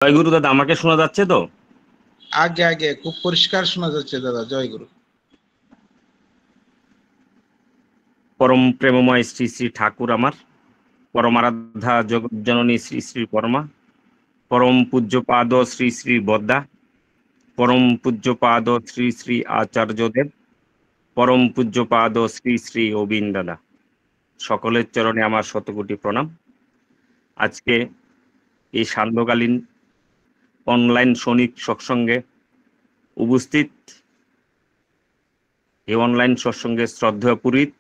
জয় গুরু দাদা, আমাকে শোনা যাচ্ছে তো? আগে আগে খুব পরিষ্কার শোনা যাচ্ছে দাদা। জয় গুরু। পরম প্রেমময় শ্রী শ্রী ঠাকুর আমার, পরমারাধ্যা জগৎ জননী শ্রী শ্রী পরমা, পরম পূজ্যপাদ শ্রী শ্রী বদ্দা, পরম পূজ্যপাদ শ্রী শ্রী আচার্যদেব, পরম পূজ্যপাদ শ্রী শ্রী অবিন দাদা, সকলের চরণে আমার শতকোটি প্রণাম। আজকে এই সান্ধ্যকালীন অনলাইন শনিক সৎসঙ্গে উপস্থিত, এই অনলাইন সৎসঙ্গে শ্রদ্ধেয় পুরোহিত,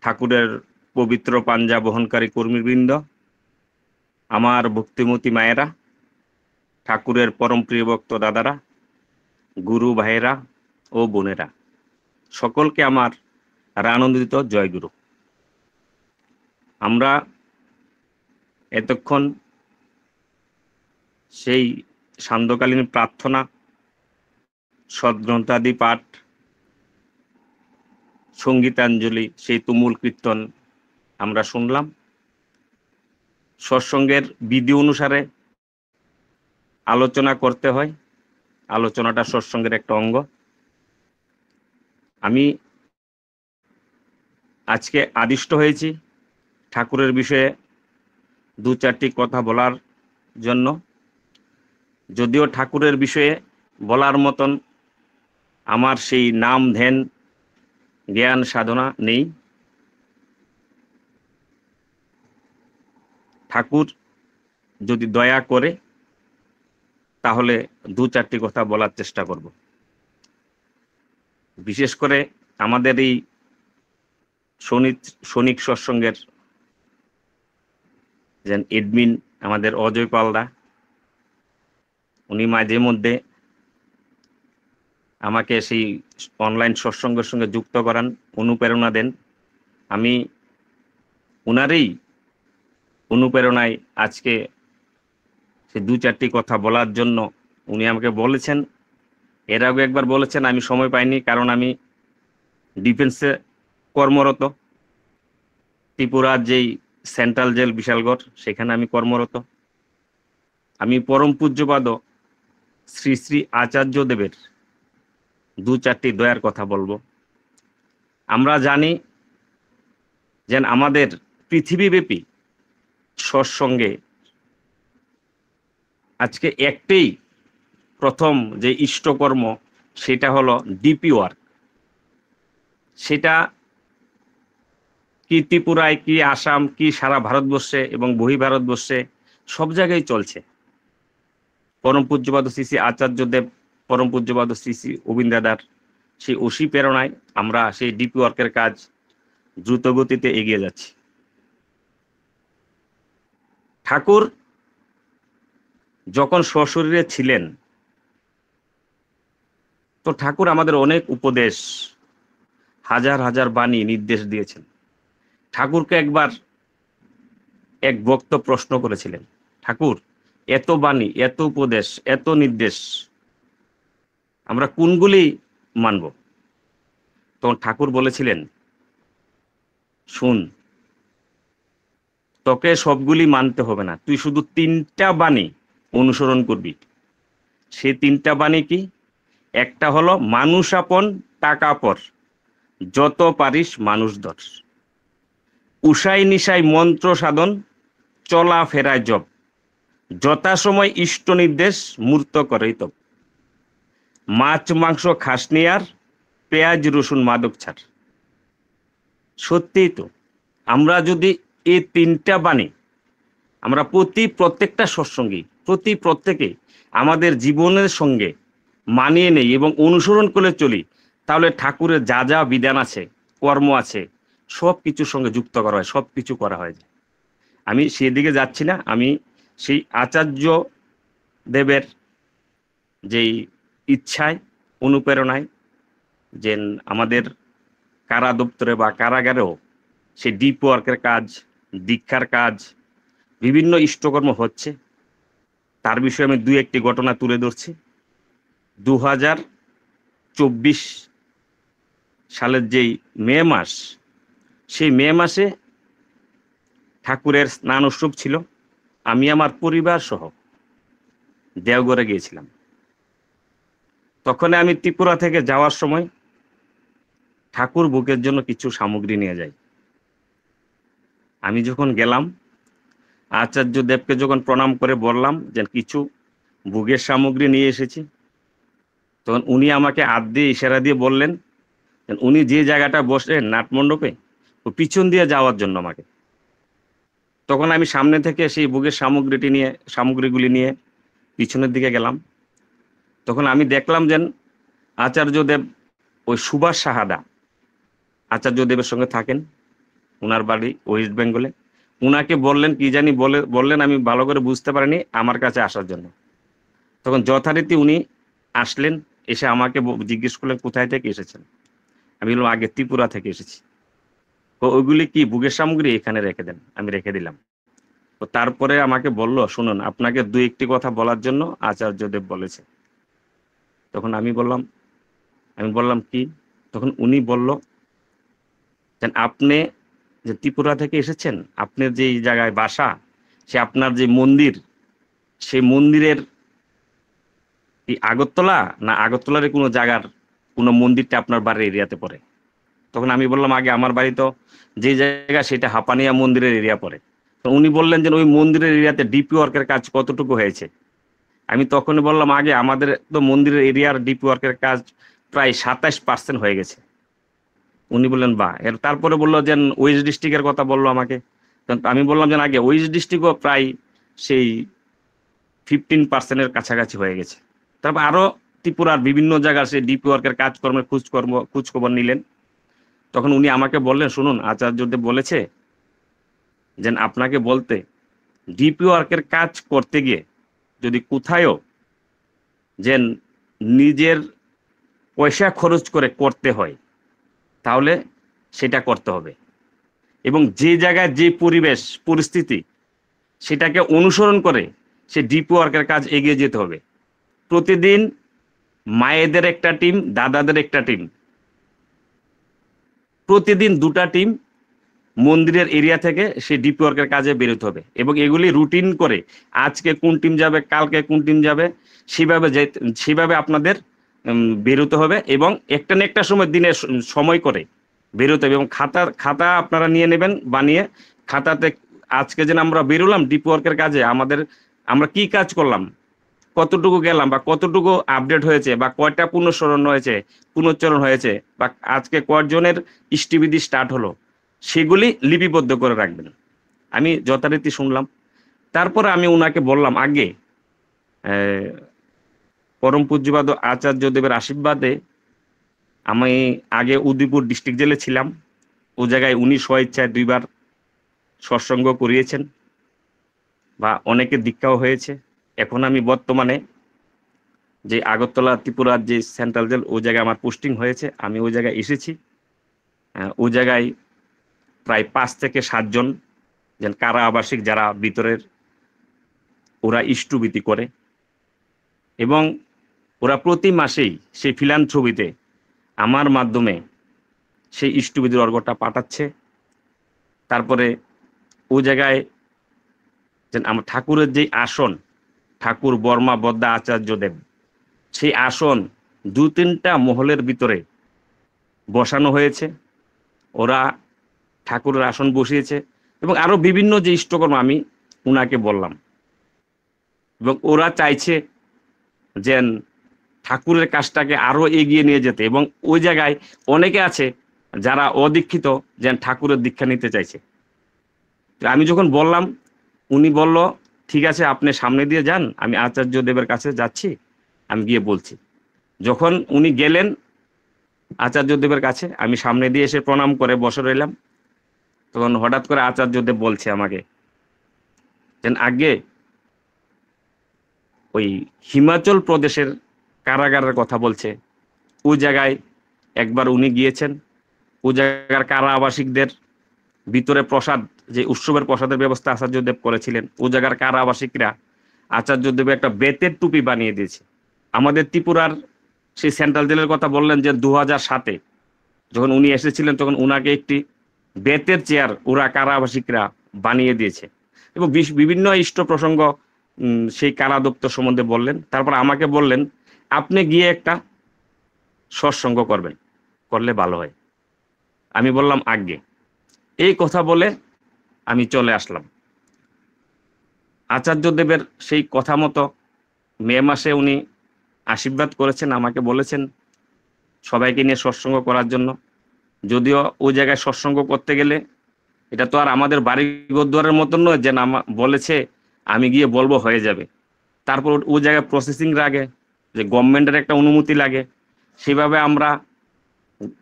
ঠাকুরের পবিত্র পাঞ্জা বহনকারী কর্মীবৃন্দ, আমার ভক্তিমতী মায়েরা, ঠাকুরের পরম প্রিয় ভক্ত দাদারা, গুরু ভাইয়েরা ও বোনেরা, সকলকে আমার আনন্দিত জয় গুরু। আমরা এতক্ষণ সেই সান্ধ্যকালীন প্রার্থনা, সদ্গ্রন্থাদি পাঠ, সঙ্গীতাঞ্জলি, সেই তুমুল কীর্তন আমরা শুনলাম। সৎসঙ্গের বিধি অনুসারে আলোচনা করতে হয়, আলোচনাটা সৎসঙ্গের একটা অঙ্গ। আমি আজকে আদিষ্ট হয়েছি ঠাকুরের বিষয়ে দু চারটি কথা বলার জন্য। যদিও ঠাকুরের বিষয়ে বলার মতন আমার সেই নাম ধ্যান জ্ঞান সাধনা নেই। ঠাকুর যদি দয়া করে তাহলে দু চারটি কথা বলার চেষ্টা করব। বিশেষ করে আমাদের এই শনিক সৎসঙ্গের যে এডমিন আমাদের অজয় পালদা, উনি মাঝে মধ্যে আমাকে সেই অনলাইন সৎসঙ্গের সঙ্গে যুক্ত করান, অনুপ্রেরণা দেন। আমি উনারই অনুপ্রেরণায় আজকে সে দু চারটি কথা বলার জন্য উনি আমাকে বলেছেন। এর আগে একবার বলেছেন, আমি সময় পাইনি, কারণ আমি ডিফেন্সে কর্মরত। ত্রিপুরার যেই সেন্ট্রাল জেল বিশালগড়, সেখানে আমি কর্মরত। আমি পরম পূজ্যপাদ শ্রী শ্রী আচার্যদেবের দু চারটি দয়ার কথা বলবো। আমরা জানি যে আমাদের পৃথিবীব্যাপী সৎসঙ্গে আজকে একটাই প্রথম যে ইষ্টকর্ম, সেটা হলো ডিপি ওয়ার্ক। সেটা কি ত্রিপুরায়, কি আসাম, কি সারা ভারতবর্ষে এবং বহি ভারতবর্ষে সব জায়গায় চলছে। পরম পূজ্যপাদ শ্রী শ্রী আচার্যদেব, পরম পূজ্যপাদ শ্রী শ্রী অবিন দাদার সেই অসি প্রেরণায় আমরা সেই ডিপি ওয়ার্কের কাজ দ্রুত গতিতে এগিয়ে যাচ্ছি। ঠাকুর যখন সশরীরে ছিলেন, তো ঠাকুর আমাদের অনেক উপদেশ, হাজার হাজার বাণী, নির্দেশ দিয়েছেন। ঠাকুরকে একবার এক ভক্ত প্রশ্ন করেছিলেন, ঠাকুর, এত বাণী, এত উপদেশ, এত নির্দেশ, আমরা কোনগুলি মানব? তখন ঠাকুর বলেছিলেন, শুন, তোকে সবগুলি মানতে হবে না, তুই শুধু তিনটা বাণী অনুসরণ করবি। সে তিনটা বাণী কি? একটা হলো মানুষ আপন টাকা পর, যত পারিস মানুষ ধর, উষাই নিশাই মন্ত্র সাধন, চলা ফেরায় জব, যথাসময় ইষ্ট নির্দেশ মূর্ত করেই তব, মাছ মাংস খাসনি আর, পেঁয়াজ রসুন মাদক ছাড়। সত্যিই তো, আমরা যদি এই তিনটা বাণী আমরা প্রত্যেকটা সৎসঙ্গী, প্রত্যেকে আমাদের জীবনের সঙ্গে মানিয়ে নেই এবং অনুসরণ করে চলি, তাহলে ঠাকুরের যা যা বিধান আছে, কর্ম আছে, সব কিছুর সঙ্গে যুক্ত করা হয়, সব কিছু করা হয়। আমি সেদিকে যাচ্ছি না, আমি সেই আচার্য দেবের যেই ইচ্ছায়, অনুপ্রেরণায়, যে আমাদের কারা দপ্তরে বা কারাগারেও সেই ডিপ ওয়ার্কের কাজ, দীক্ষার কাজ, বিভিন্ন ইষ্টকর্ম হচ্ছে, তার বিষয়ে আমি দুই একটি ঘটনা তুলে ধরছি। 2024 সালের যেই মে মাস, সেই মে মাসে ঠাকুরের স্নান উৎসব ছিল। আমি আমার পরিবার সহ দেওঘরে গিয়েছিলাম। তখন আমি ত্রিপুরা থেকে যাওয়ার সময় ঠাকুর ভোগের জন্য কিছু সামগ্রী নিয়ে যাই। আমি যখন গেলাম, আচার্য দেবকে যখন প্রণাম করে বললাম যে কিছু ভোগের সামগ্রী নিয়ে এসেছি, তখন উনি আমাকে হাত দিয়ে ইশারা দিয়ে বললেন যে উনি যে জায়গাটা বসলেন নাটমণ্ডপে, ও পিছন দিয়ে যাওয়ার জন্য আমাকে। তখন আমি সামনে থেকে সেই ভোগের সামগ্রীগুলি নিয়ে পিছনের দিকে গেলাম। তখন আমি দেখলাম যে আচার্যদেব ওই সুভাষ সাহাদা আচার্যদেবের সঙ্গে থাকেন, ওনার বাড়ি ওয়েস্ট বেঙ্গলে। উনাকে বললেন কি জানি বললেন, আমি ভালো করে বুঝতে পারিনি, আমার কাছে আসার জন্য। তখন যথারীতি উনি আসলেন, এসে আমাকে জিজ্ঞেস করলেন কোথায় থেকে এসেছেন। আমি বললাম আগে ত্রিপুরা থেকে এসেছি। তো ওইগুলি কি ভোগের সামগ্রী, এখানে রেখে দেন। আমি রেখে দিলাম। তো তারপরে আমাকে বলল, শুনুন, আপনাকে দুই একটি কথা বলার জন্য আচার্যদেব বলেছে। তখন আমি বললাম কি? তখন উনি বলল যে আপনি যে ত্রিপুরা থেকে এসেছেন, আপনার যে জায়গায় বাসা, সে আপনার যে মন্দির, সেই মন্দিরের এই আগরতলা না আগরতলার কোনো জায়গার কোনো মন্দিরটা আপনার বাড়ির এরিয়াতে পড়ে। তখন আমি বললাম আগে আমার বাড়ি তো যে জায়গা সেটা হাপানিয়া মন্দিরের এরিয়া পড়ে। তো উনি বললেন যে ওই মন্দিরের এরিয়াতে ডিপি ওয়ার্কের কাজ কতটুকু হয়েছে। আমি তখনই বললাম আগে আমাদের তো মন্দিরের এরিয়ার ডিপি ওয়ার্কের কাজ প্রায় 27% হয়ে গেছে। উনি বললেন বাহ। তারপরে বললো যে ওয়েস্ট ডিস্ট্রিক্টের কথা বললো আমাকে। আমি বললাম যে আগে ওয়েস্ট ডিস্ট্রিক্টও প্রায় সেই 15%-এর কাছাকাছি হয়ে গেছে। তারপর আরো ত্রিপুরার বিভিন্ন জায়গার সেই ডিপি ওয়ার্কের কাজকর্মের খোঁজখবর নিলেন। তখন উনি আমাকে বললেন, শুনুন, আচার্যদেব বলেছে যে আপনাকে বলতে, ডিপি ওয়ার্কের কাজ করতে গিয়ে যদি কোথায়ও যে নিজের পয়সা খরচ করে করতে হয়, তাহলে সেটা করতে হবে। এবং যে জায়গায় যে পরিস্থিতি, সেটাকে অনুসরণ করে সে ডিপি ওয়ার্কের কাজ এগিয়ে যেতে হবে। প্রতিদিন মায়েদের একটা টিম, দাদাদের একটা টিম, প্রতিদিন 2টা টিম মন্দিরের এরিয়া থেকে সেই ডিপি ওয়ার্কের কাজে বেরোতে হবে। এবং এগুলি রুটিন করে আজকে কোন টিম যাবে, কালকে কোন টিম যাবে, সেভাবে আপনাদের বেরোতে হবে। এবং একটা না একটা সময় দিনে সময় করে বেরোতে হবে। এবং খাতা আপনারা নিয়ে নেবেন বানিয়ে। খাতাতে আজকে যেন আমরা বেরোলাম ডিপি ওয়ার্কের কাজে, আমরা কি কাজ করলাম, কতটুকু গেলাম, বা কতটুকু আপডেট হয়েছে, বা কয়টা পুনশ্চরণ হয়েছে, বা আজকে কয়জনের ইষ্টিবিধি স্টার্ট হলো, সেগুলি লিপিবদ্ধ করে রাখবেন। আমি যথারীতি শুনলাম। তারপরে আমি ওনাকে বললাম আগে পরম পূজ্যপাদ আচার্যদেবের আশীর্বাদে আমি আগে উদয়পুর ডিস্ট্রিক্ট জেলে ছিলাম। ও জায়গায় উনি স্বইচ্ছায় 2বার সৎসঙ্গ করিয়েছেন, বা অনেকে দীক্ষাও হয়েছে। এখন আমি বর্তমানে যে আগরতলা ত্রিপুরার যে সেন্ট্রাল জেল, ওই জায়গায় আমার পোস্টিং হয়েছে। আমি ওই জায়গায় এসেছি। ওই জায়গায় প্রায় 5 থেকে 7 জন যেন কারা আবাসিক যারা ভিতরের, ওরা ইষ্টভীতি করে। এবং ওরা প্রতি মাসেই সেই ফিলান্থ্রপিতে আমার মাধ্যমে সেই ইষ্টভীতির অর্ঘ্যটা পাঠাচ্ছে। তারপরে ওই জায়গায় যেন আমার ঠাকুরের যে আসন, ঠাকুর বর্মা বদ্দা আচার্যদেব, সেই আসন 2-3টা মহলের ভিতরে বসানো হয়েছে। ওরা ঠাকুরের আসন বসিয়েছে। এবং আরো বিভিন্ন যে ইষ্টকর্ম আমি উনাকে বললাম। এবং ওরা চাইছে যে ঠাকুরের কাজটাকে আরো এগিয়ে নিয়ে যেতে। এবং ওই জায়গায় অনেকে আছে যারা অদীক্ষিত, যেন ঠাকুরের দীক্ষা নিতে চাইছে। আমি যখন বললাম, উনি বলল ঠিক আছে, আপনি সামনে দিয়ে যান, আমি আচার্যদেবের কাছে যাচ্ছি, আমি গিয়ে বলছি। যখন উনি গেলেন আচার্যদেবের কাছে, আমি সামনে দিয়ে এসে প্রণাম করে বসে রইলাম। তখন হঠাৎ করে আচার্যদেব বলছে আমাকে যে আগে ওই হিমাচল প্রদেশের কারাগারের কথা বলছে। ওই জায়গায় একবার উনি গিয়েছেন। ওই জায়গার কারা আবাসিকদের ভিতরে প্রসাদ, যে উৎসবের প্রসাদের ব্যবস্থা আচার্যদেব করেছিলেন, ওই জায়গার কারা আবাসিকরা আচার্যদেব একটা বেতের টুপি বানিয়ে দিয়েছে। আমাদের ত্রিপুরার সেই সেন্ট্রাল জেলের কথা বললেন যে 2007-এ যখন উনি এসেছিলেন, তখন উনাকে একটি বেতের চেয়ার ওরা কারা আবাসিকরা বানিয়ে দিয়েছে। এবং বিভিন্ন ইষ্ট প্রসঙ্গ সেই কারা দপ্তর সম্বন্ধে বললেন। তারপর আমাকে বললেন, আপনি গিয়ে একটা সৎসঙ্গ করবেন, করলে ভালো হয়। আমি বললাম আজ্ঞে। এই কথা বলে আমি চলে আসলাম। আচার্য দেবের সেই কথা মতো মে মাসে উনি আশীর্বাদ করেছেন, আমাকে বলেছেন সবাইকে নিয়ে সৎসঙ্গ করার জন্য। যদিও ওই জায়গায় সৎসঙ্গ করতে গেলে এটা তো আর আমাদের বাড়ি ঘরদুয়ারের মতন নয় যে না বলেছে আমি গিয়ে বলবো হয়ে যাবে। তারপর ওই জায়গায় প্রসেসিং লাগে, যে গভর্নমেন্টের একটা অনুমতি লাগে। সেভাবে আমরা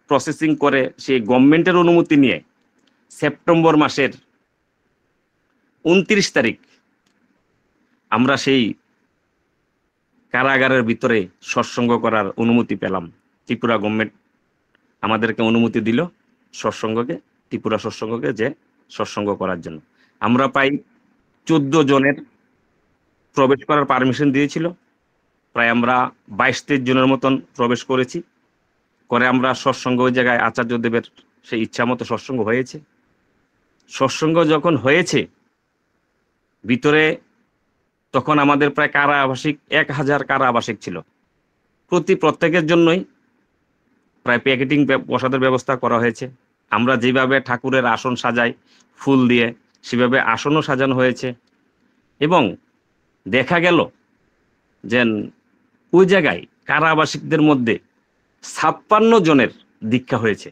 প্রসেসিং করে সেই গভর্নমেন্টের অনুমতি নিয়ে সেপ্টেম্বর মাসের 29 তারিখ আমরা সেই কারাগারের ভিতরে সৎসঙ্গ করার অনুমতি পেলাম। ত্রিপুরা গভর্নমেন্ট আমাদেরকে অনুমতি দিল সৎসঙ্গকে, ত্রিপুরা সৎসঙ্গকে যে সৎসঙ্গ করার জন্য। আমরা প্রায় 14 জনের প্রবেশ করার পারমিশন দিয়েছিল। প্রায় আমরা 22-23 জনের মতন প্রবেশ করেছি। করে আমরা সৎসঙ্গ ওই জায়গায় আচার্য দেবের সেই ইচ্ছা মতো সৎসঙ্গ হয়েছে। সৎসঙ্গ যখন হয়েছে ভিতরে, তখন আমাদের প্রায় কারা আবাসিক 1000 কারা আবাসিক ছিল। প্রত্যেকের জন্যই প্রায় প্যাকেটিং প্রসাদের ব্যবস্থা করা হয়েছে। আমরা যেভাবে ঠাকুরের আসন সাজাই ফুল দিয়ে, সেভাবে আসনও সাজানো হয়েছে। এবং দেখা গেল যে ওই জায়গায় কারা আবাসিকদের মধ্যে 56 জনের দীক্ষা হয়েছে।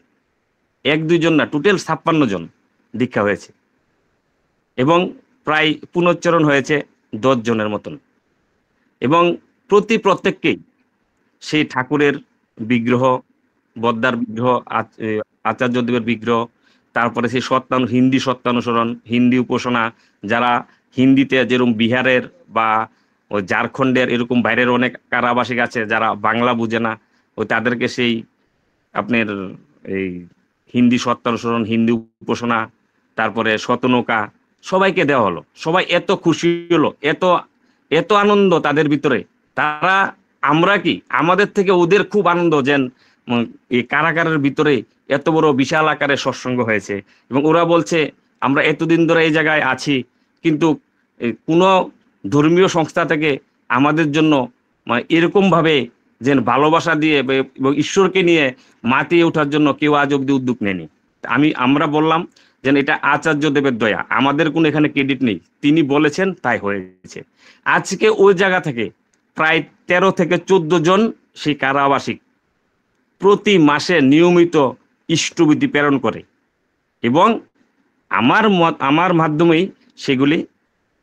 1-2 জন না, টোটাল 56 জন দীক্ষা হয়েছে। এবং প্রায় পুনশ্চরণ হয়েছে 10 জনের মতন। এবং প্রত্যেককেই সেই ঠাকুরের বিগ্রহ, বদ্দার বিগ্রহ, আচার্যদেবের বিগ্রহ, তারপরে সেই হিন্দি সত্যানুসরণ, হিন্দি উপাসনা, যারা হিন্দিতে যেরকম বিহারের বা ওই ঝাড়খণ্ডের এরকম বাইরের অনেক কারাবাসিক আছে যারা বাংলা বুঝে না, ওই তাদেরকে সেই আপনার এই হিন্দি সত্যানুসরণ, হিন্দি উপাসনা, তারপরে শতনৌকা সবাইকে দেওয়া হলো। সবাই এত খুশি হলো, এত আনন্দ তাদের ভিতরে। তারা আমরা কি আমাদের থেকে ওদের খুব আনন্দ যে এই কারাগারের ভিতরে এত বড় বিশাল আকারে সৎসঙ্গ হয়েছে। এবং ওরা বলছে আমরা এতদিন ধরে এই জায়গায় আছি, কিন্তু কোনো ধর্মীয় সংস্থা থেকে আমাদের জন্য এরকম ভাবে যে ভালোবাসা দিয়ে এবং ঈশ্বরকে নিয়ে মাতিয়ে ওঠার জন্য কেউ আজ অব্দি উদ্যোগ নেয়নি। আমরা বললাম যে এটা আচার্য দেবের দয়া, আমাদের কোনো এখানে ক্রেডিট নেই, তিনি বলেছেন তাই হয়েছে। আজকে ওই জায়গা থেকে প্রায় 13 থেকে 14 জন সেই কারাবাসিক প্রতি মাসে নিয়মিত ইষ্টবিধি প্রেরণ করে। এবং আমার মাধ্যমেই সেগুলি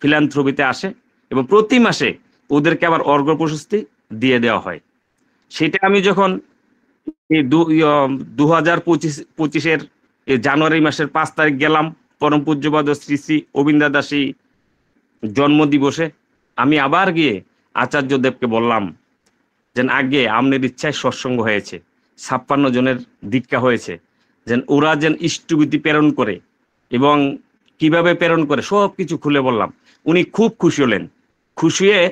ফিলান্থ্রপিতে আসে এবং প্রতি মাসে ওদেরকে আবার অর্ঘ্য প্রশস্তি দিয়ে দেওয়া হয়। সেটা আমি যখন এই 2025-এর জানুয়ারি মাসের 5 তারিখ গেলাম পরম পূজ্যপাদ শ্রী শ্রী অবিন্দা দাসী জন্ম দিবসে, আমি আবার গিয়ে আচার্য দেবকে বললাম যে আগে আপনার ইচ্ছায় সৎসঙ্গ হয়েছে, 56 জনের দীক্ষা হয়েছে, যেন ওরা যেন ইষ্টবিধি প্রেরণ করে এবং কিভাবে প্রেরণ করে সব কিছু খুলে বললাম। উনি খুব খুশি হলেন। খুশি হয়ে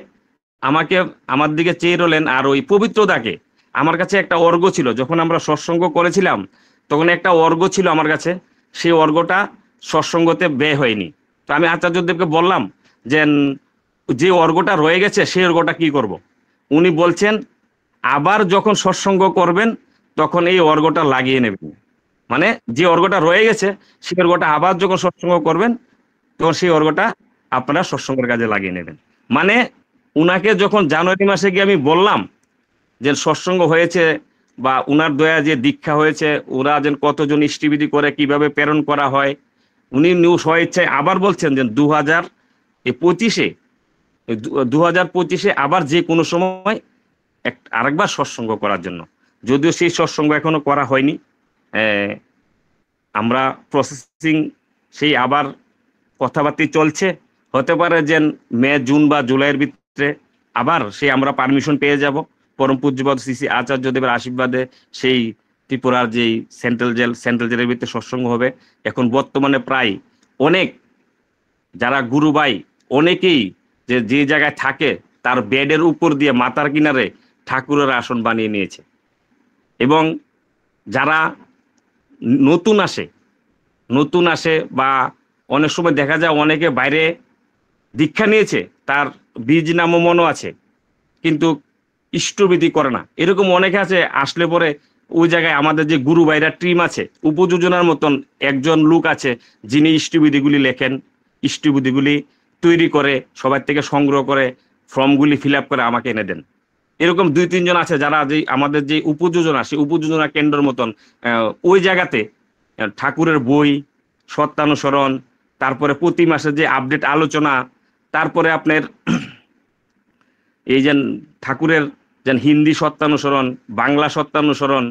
আমার দিকে চেয়ে রলেন। আর ওই পবিত্রদাকে, আমার কাছে একটা অর্ঘ্য ছিল, যখন আমরা সৎসঙ্গ করেছিলাম তখন একটা অর্ঘ্য ছিল আমার কাছে, সেই অর্ঘ্যটা সৎসঙ্গতে ব্যয় হয়নি। তো আমি আচার্যদেবকে বললাম যে অর্ঘ্যটা রয়ে গেছে সেই অর্ঘ্যটা কি করব। উনি বলছেন আবার যখন সৎসঙ্গ করবেন তখন এই অর্ঘ্যটা লাগিয়ে নেবেন। মানে যে অর্ঘ্যটা রয়ে গেছে সেই অর্ঘ্যটা আবার যখন সৎসঙ্গ করবেন তখন সেই অর্ঘ্যটা আপনারা সৎসঙ্গের কাজে লাগিয়ে নেবেন। মানে উনাকে যখন জানুয়ারি মাসে গিয়ে আমি বললাম যে সৎসঙ্গ হয়েছে বা উনার দয়া যে দীক্ষা হয়েছে, ওরা যেন কতজন ইষ্টবিধি করে কিভাবে প্রেরণ করা হয়, উনি স্বইচ্ছায় আবার বলছেন যে 2025-এ আবার যে কোনো সময় আরেকবার সৎসঙ্গ করার জন্য। যদিও সেই সৎসঙ্গ এখনো করা হয়নি, আমরা প্রসেসিং সেই আবার কথাবার্তা চলছে। হতে পারে যে মে, জুন বা জুলাইয়ের ভিতরে আবার সেই আমরা পারমিশন পেয়ে যাব পরম পূজ্যপাদ শ্রী শ্রী আচার্য দেবের আশীর্বাদে। সেই ত্রিপুরার যেই সেন্ট্রাল জেলের ভিতরে সৎসঙ্গ হবে। এখন বর্তমানে প্রায় অনেক যারা গুরুভাই অনেকেই যে জায়গায় থাকে তার বেডের উপর দিয়ে মাথার কিনারে ঠাকুরের আসন বানিয়ে নিয়েছে। এবং যারা নতুন আসে বা অনেক সময় দেখা যায় অনেকে বাইরে দীক্ষা নিয়েছে, তার বীজ নামও মনও আছে, কিন্তু ইষ্টবিধি করে না। এরকম অনেকে আছে, আসলে পরে ওই জায়গায় আমাদের যে গুরু ভাইরা টিম আছে, উপযোজনার মতন একজন লোক আছে যিনি ইষ্টবিধিগুলি লেখেন, ইষ্টবিধিগুলি তৈরি করে, সবার থেকে সংগ্রহ করে, ফর্মগুলি ফিল আপ করে আমাকে এনে দেন। এরকম 2-3 জন আছে যারা যে আমাদের যে উপযোজনা, সেই উপযোজনা কেন্দ্রের মতন ওই জায়গাতে ঠাকুরের বই, সত্যানুসরণ, তারপরে প্রতি মাসে যে আপডেট আলোচনা, তারপরে আপনার এই যে ঠাকুরের যেন হিন্দি সত্যানুসরণ, বাংলা সত্যানুসরণ,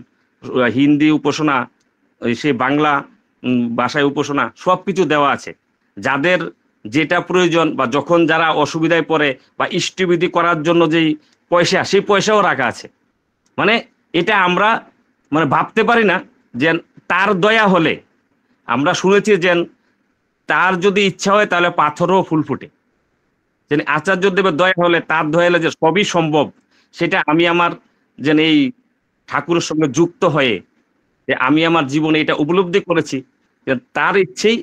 হিন্দি উপাসনা, সেই বাংলা ভাষায় উপাসনা, সব কিছু দেওয়া আছে। যাদের যেটা প্রয়োজন বা যখন যারা অসুবিধায় পড়ে বা ইষ্টবিধি করার জন্য যেই পয়সা, সেই পয়সাও রাখা আছে। মানে এটা আমরা মানে ভাবতে পারি না যে তার দয়া হলে, আমরা শুনেছি যে তার যদি ইচ্ছা হয় তাহলে পাথরও ফুল ফুটে। যেন আচার্য দেবের দয়া হলে, তার দয়া হলে যে সবই সম্ভব, সেটা আমি আমার যেন এই ঠাকুরের সঙ্গে যুক্ত হয়ে যে আমি আমার জীবনে এটা উপলব্ধি করেছি যে তার ইচ্ছেই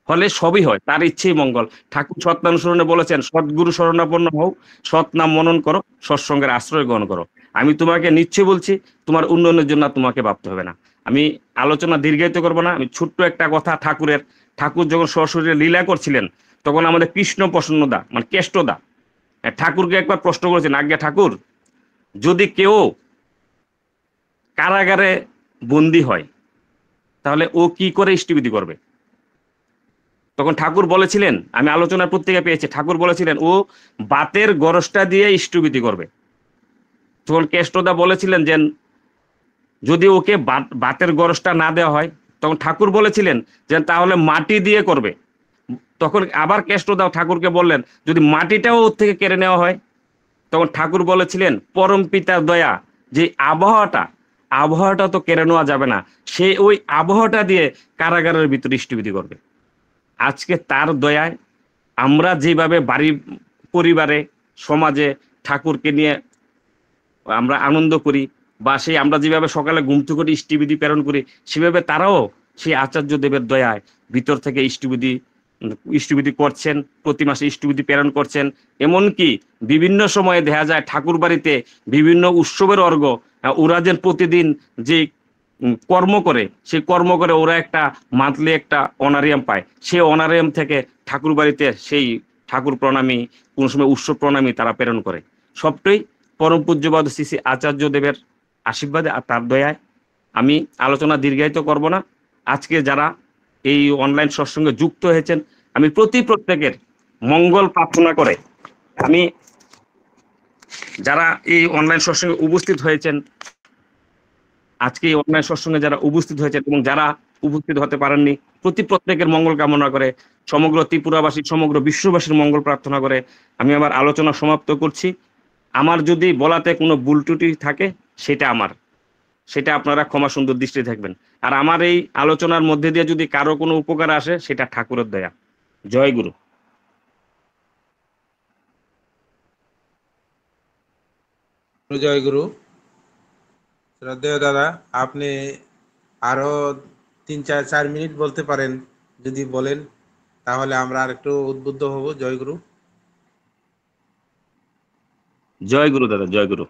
হলে সবই হয়, তার ইচ্ছেই মঙ্গল। ঠাকুর সত্যানুসরণে বলেছেন, সদ্গুরু শরণাপন্ন হও, সৎ নাম মনন করো, সৎসঙ্গের আশ্রয় গ্রহণ করো। আমি তোমাকে নিশ্চয় বলছি, তোমার উন্নয়নের জন্য তোমাকে ভাবতে হবে না। আমি আলোচনা দীর্ঘায়িত করবো না, আমি ছোট্ট একটা কথা ঠাকুরের, ঠাকুর যখন সশরীরে লীলা করছিলেন, তখন আমাদের কৃষ্ণ প্রসন্নদা মানে কেষ্টদা ঠাকুরকে একবার প্রশ্ন করেছেন, আজ্ঞা ঠাকুর, যদি কেউ কারাগারে বন্দী হয় তাহলে ও কি করে ইষ্টবিধি করবে? তখন ঠাকুর বলেছিলেন, আমি আলোচনার পত্রিকা পেয়েছি, ঠাকুর বলেছিলেন ও বাতের গরজটা দিয়ে ইষ্টবিধি করবে। তখন কেষ্টদা বলেছিলেন যে যদি ওকে বাতের গরজটা না দেওয়া হয়, তখন ঠাকুর বলেছিলেন যে তাহলে মাটি দিয়ে করবে। তখন আবার কেষ্টদা ঠাকুরকে বললেন, যদি মাটিটাও ওর থেকে কেড়ে নেওয়া হয়? তখন ঠাকুর বলেছিলেন, পরম পিতার দয়া, যে আবহাওয়াটা তো কেড়ে নেওয়া যাবে না, সে ওই আবহাওয়াটা দিয়ে কারাগারের ভিতরে ইষ্টবিধি করবে। আজকে তার দয়ায় আমরা যেভাবে বাড়ি পরিবারে সমাজে ঠাকুরকে নিয়ে আমরা আনন্দ করি, বা সেই আমরা যেভাবে সকালে ঘুম থেকে করে ইষ্টবিধি প্রেরণ করি, সেভাবে তারাও সেই আচার্য দেবের দয়ায় ভিতর থেকে ইষ্টবিধি করছেন, প্রতি মাসে ইষ্টবিধি প্রেরণ করছেন। এমনকি বিভিন্ন সময়ে দেখা যায় ঠাকুর বাড়িতে বিভিন্ন উৎসবের অর্ঘ ওরা যেন প্রতিদিন যে কর্ম করে, সেই কর্ম করে ওরা একটা মান্থলি একটা অনারিয়াম পায়, সেই অনারিয়াম থেকে ঠাকুর বাড়িতে সেই ঠাকুর প্রণামী, কোন সময় উৎসব প্রণামী তারা প্রেরণ করে। সবটাই পরম পূজ্যপাদ শ্রী শ্রী আচার্য দেবের আশীর্বাদে আর তার দয়ায়। আমি আলোচনা দীর্ঘায়িত করব না। আজকে যারা এই অনলাইন সৎসঙ্গে যুক্ত হয়েছেন, আমি প্রত্যেকের মঙ্গল প্রার্থনা করে, আমি যারা এই অনলাইন সৎসঙ্গে উপস্থিত হয়েছেন, আজকে এই অনলাইন সৎসঙ্গে যারা উপস্থিত হয়েছেন এবং যারা উপস্থিত হতে পারেননি, প্রত্যেকের মঙ্গল কামনা করে, সমগ্র ত্রিপুরাবাসী, সমগ্র বিশ্ববাসীর মঙ্গল প্রার্থনা করে আমি আমার আলোচনা সমাপ্ত করছি। আমার যদি বলাতে কোনো ভুল ত্রুটি থাকে, সেটা আপনারা ক্ষমা সুন্দর দৃষ্টি থাকবেন। আর আমার এই আলোচনার মধ্যে দিয়ে যদি কারো কোনো উপকার আসে, সেটা ঠাকুরের দয়া। জয় গুরু। জয় গুরু। শ্রদ্ধেয় দাদা, আপনি আরো 3-4 মিনিট বলতে পারেন, যদি বলেন তাহলে আমরা আর একটু উদ্বুদ্ধ হব। জয় গুরু। জয় গুরু দাদা, জয় গুরু।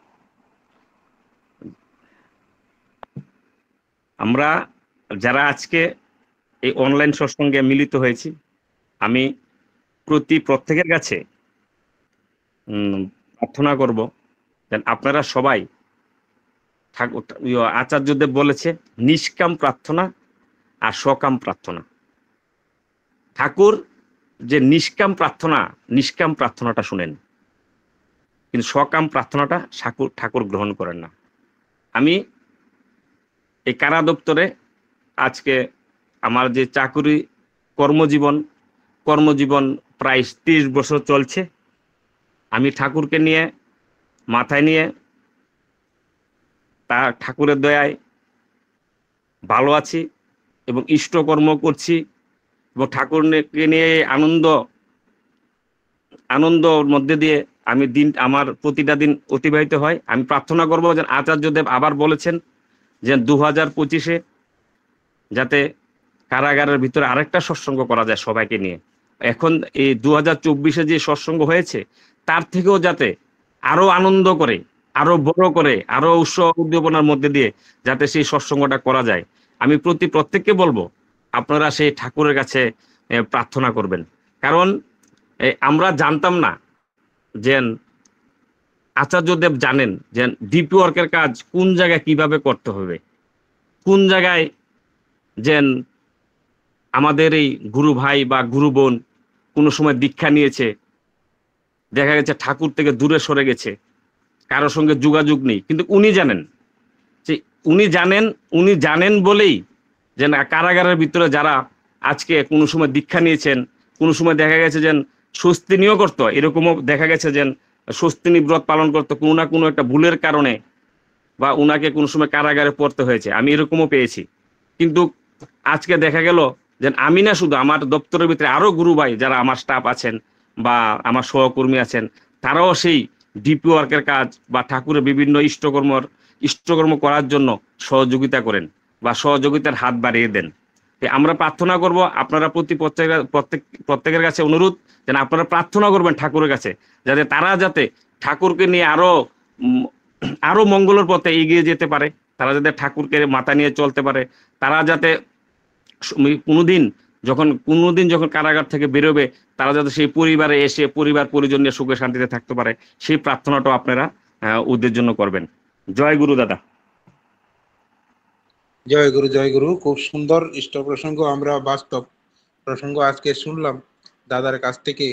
আমরা যারা আজকে এই অনলাইন সৎসঙ্গে মিলিত হয়েছি, আমি প্রত্যেকের কাছে প্রার্থনা করব যেন আপনারা সবাই, আচার্যদেব বলেছে নিষ্কাম প্রার্থনা আর সকাম প্রার্থনা। ঠাকুর যে নিষ্কাম প্রার্থনাটা শুনেন, কিন্তু সকাম প্রার্থনাটা ঠাকুর গ্রহণ করেন না। আমি এই কারা দপ্তরে আজকে আমার যে চাকুরি কর্মজীবন প্রায় 30 বছর চলছে। আমি ঠাকুরকে নিয়ে মাথায় নিয়ে তা ঠাকুরের দয়ায় ভালো আছি এবং ইষ্টকর্ম করছি এবং ঠাকুরকে নিয়ে আনন্দর মধ্যে দিয়ে আমার প্রতিটা দিন অতিবাহিত হয়। আমি প্রার্থনা করবো যে আচার্যদেব আবার বলেছেন যে 2025-এ যাতে কারাগারের ভিতরে আরেকটা সৎসঙ্গ করা যায় সবাইকে নিয়ে। এখন এই 2024-এ যে সৎসঙ্গ হয়েছে তার থেকেও যাতে আরো আনন্দ করে, আরো বড় করে, আরো উৎসাহ উদ্দীপনার মধ্যে দিয়ে যাতে সেই সৎসঙ্গটা করা যায়, আমি প্রত্যেককে বলবো আপনারা সেই ঠাকুরের কাছে প্রার্থনা করবেন। কারণ আমরা জানতাম না যে আচার্যদেব জানেন যে ডিপি ওয়ার্কের কাজ কোন জায়গায় কিভাবে করতে হবে, কোন জায়গায় যেন আমাদের এই গুরু ভাই বা গুরু বোন কোনো সময় দীক্ষা নিয়েছে, দেখা গেছে ঠাকুর থেকে দূরে সরে গেছে, কারোর সঙ্গে যোগাযোগ নেই, কিন্তু উনি জানেন যে উনি জানেন বলেই যে না, কারাগারের ভিতরে যারা আজকে কোনো সময় দীক্ষা নিয়েছেন, কোনো সময় দেখা গেছে যে স্বস্তিনীয় করতো, এরকমও দেখা গেছে যে স্বস্তিনী ব্রত পালন করতো কোনো না কোনো একটা ভুলের কারণে, বা উনাকে কোনো সময় কারাগারে পড়তে হয়েছে, আমি এরকমও পেয়েছি। কিন্তু আজকে দেখা গেল যে আমি না, শুধু আমার দপ্তরের ভিতরে আরো গুরু ভাই যারা আমার স্টাফ আছেন বা আমার সহকর্মী আছেন, তারাও সেই ডিপি ওয়ার্কের কাজ বা ঠাকুরের বিভিন্ন ইষ্টকর্ম করার জন্য সহযোগিতা করেন বা সহযোগিতার হাত বাড়িয়ে দেন। আমরা প্রার্থনা করব, আপনারা প্রত্যেকের কাছে অনুরোধ যেন আপনারা প্রার্থনা করবেন ঠাকুরের কাছে, যাতে ঠাকুরকে নিয়ে আরো মঙ্গলের পথে এগিয়ে যেতে পারে, তারা যাতে ঠাকুরকে মাথা নিয়ে চলতে পারে, তারা যাতে কোনোদিন যখন কারাগার থেকে বেরোবে তারা যাতে সেই পরিবারে এসে পরিবার পরিজন নিয়ে সুখে শান্তিতে থাকতে পারে, সেই প্রার্থনাটাও আপনারা ওদের জন্য করবেন। জয় গুরু দাদা। জয় গুরু, জয় গুরু। খুব সুন্দর ইষ্ট প্রসঙ্গ, আমরা বাস্তব প্রসঙ্গ আজকে শুনলাম দাদার কাছ থেকে।